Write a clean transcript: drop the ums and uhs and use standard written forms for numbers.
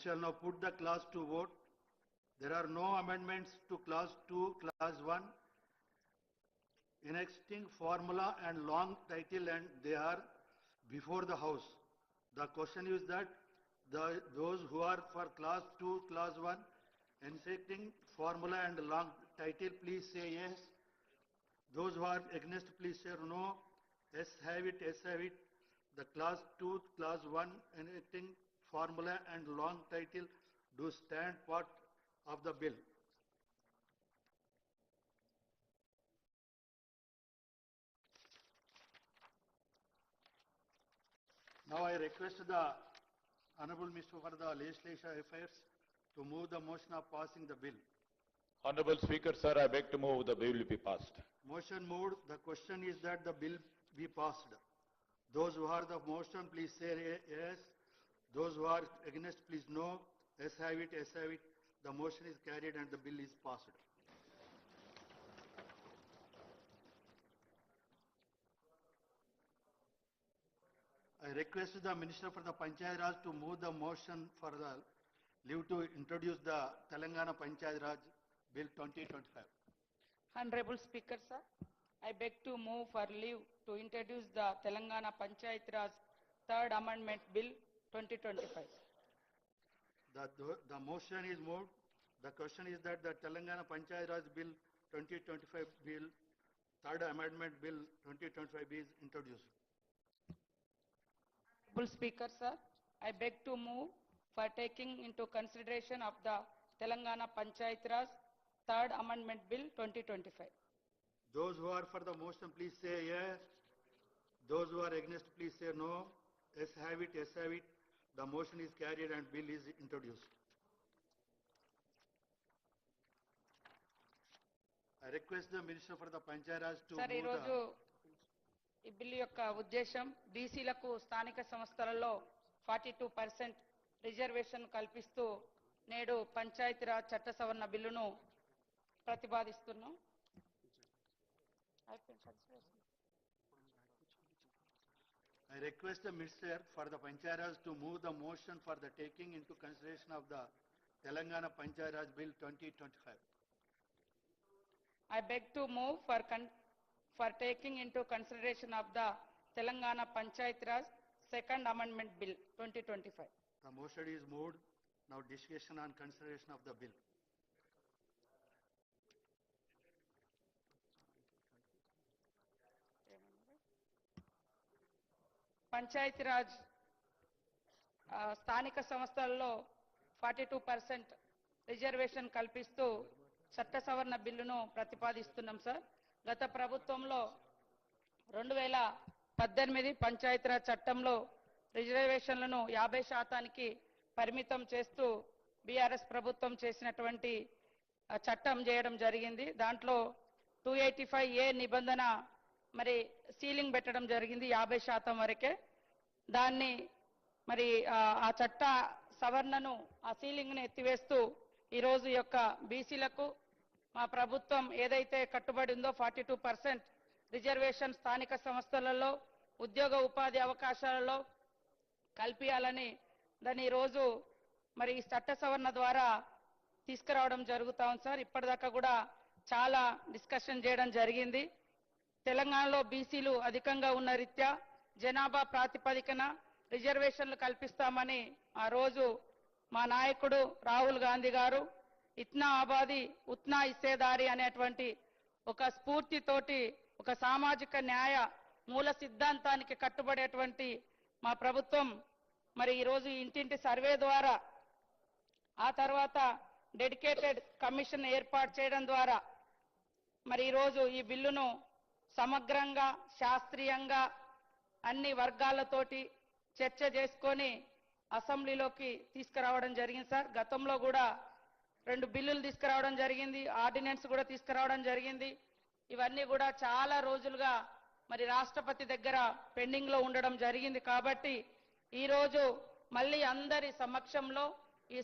shall now put the clause to vote. There are no amendments to clause 2, clause 1, enacting formula and long title, and they are before the House. The question is that those who are for clause 2, clause 1, enacting formula and long title, please say yes. Those who are against, please say no. Yes, have it, yes, have it. The clause 2, clause 1, enacting formula and long title do stand part of the bill. Now I request the Honorable Minister for the Legislative Affairs to move the motion of passing the bill. Honorable Speaker, sir, I beg to move the bill be passed. Motion moved. The question is that the bill be passed. Those who are the motion, please say yes. Those who are against, please no. Yes, have it, yes, have it. The motion is carried and the bill is passed. I request the Minister for the Panchayat Raj to move the motion for the leave to introduce the Telangana Panchayat Raj Bill 2025. Honorable Speaker, sir, I beg to move for leave to introduce the Telangana Panchayat Raj Third Amendment Bill 2025. The motion is moved. The question is that the Telangana Panchayat Raj Bill 2025 Bill, Third Amendment Bill 2025 is introduced. Honorable Speaker, sir, I beg to move for taking into consideration of the Telangana Panchayat Raj Third Amendment Bill 2025. Those who are for the motion, please say yes. Those who are against, please say no. Yes, have it, yes, have it. The motion is carried and bill is introduced. I request the Minister for the Panchayat Raj to Sir, move ఈరోజు ఈ bill యొక్క ఉద్దేశం బీసీలకు స్థానిక సంస్థలలో 42% reservation కల్పిస్తూ నేడు పంచాయతీరాజ్ చట్ట సవరణ బిల్లును ప్రతిపాదిస్తున్నాం. I request the Minister for the Panchayat Raj to move the motion for the taking into consideration of the Telangana Panchayat Raj Bill 2025. I beg to move for taking into consideration of the Telangana Panchayat Raj Second Amendment Bill 2025. The motion is moved. Now discussion on consideration of the bill. Panchayati Raj స్థానిక సంస్థలలో 42% reservation కల్పిస్తూ చట్ట సవరణ బిల్లును ప్రతిపాదిస్తున్నాం sir. గత ప్రభుత్వంలో 2018 పంచాయతీరాజ్ చట్టంలో రిజర్వేషన్లను 50% పరిమితం చేస్తూ బీఆర్ఎస్ ప్రభుత్వం చేసినటువంటి చట్టం చేయడం జరిగింది. దాంట్లో 285A నిబంధన మరి సీలింగ్ పెట్టడం జరిగింది 50% వరకే. దాన్ని మరి ఆ చట్ట సవరణను ఆ సీలింగ్ని ఎత్తివేస్తూ ఈరోజు యొక్క బీసీలకు మా ప్రభుత్వం ఏదైతే కట్టుబడి ఉందో 42% రిజర్వేషన్ స్థానిక సంస్థలలో ఉద్యోగ ఉపాధి అవకాశాలలో కల్పించాలని దాన్ని ఈరోజు మరి ఈ చట్ట సవరణ ద్వారా తీసుకురావడం జరుగుతా ఉంది సార్. ఇప్పటిదాకా కూడా చాలా డిస్కషన్ చేయడం జరిగింది. తెలంగాణలో బీసీలు అధికంగా ఉన్న రీత్యా జనాభా ప్రాతిపదికన రిజర్వేషన్లు కల్పిస్తామని ఆ రోజు మా నాయకుడు రాహుల్ గాంధీ గారు ఇత్నా ఆబాది ఉత్నా ఇస్సేదారి అనేటువంటి ఒక స్ఫూర్తితోటి ఒక సామాజిక న్యాయ మూల సిద్ధాంతానికి కట్టుబడేటువంటి మా ప్రభుత్వం మరి ఈరోజు ఇంటింటి సర్వే ద్వారా ఆ తర్వాత డెడికేటెడ్ కమిషన్ ఏర్పాటు చేయడం ద్వారా మరి ఈరోజు ఈ బిల్లును సమగ్రంగా శాస్త్రీయంగా అన్ని వర్గాలతోటి చర్చ చేసుకొని అసెంబ్లీలోకి తీసుకురావడం జరిగింది సార్. గతంలో కూడా 2 బిల్లులు తీసుకురావడం జరిగింది, ఆర్డినెన్స్ కూడా తీసుకురావడం జరిగింది. ఇవన్నీ కూడా చాలా రోజులుగా మరి రాష్ట్రపతి దగ్గర పెండింగ్ లో ఉండడం జరిగింది. కాబట్టి ఈరోజు మళ్ళీ అందరి సమక్షంలో ఈ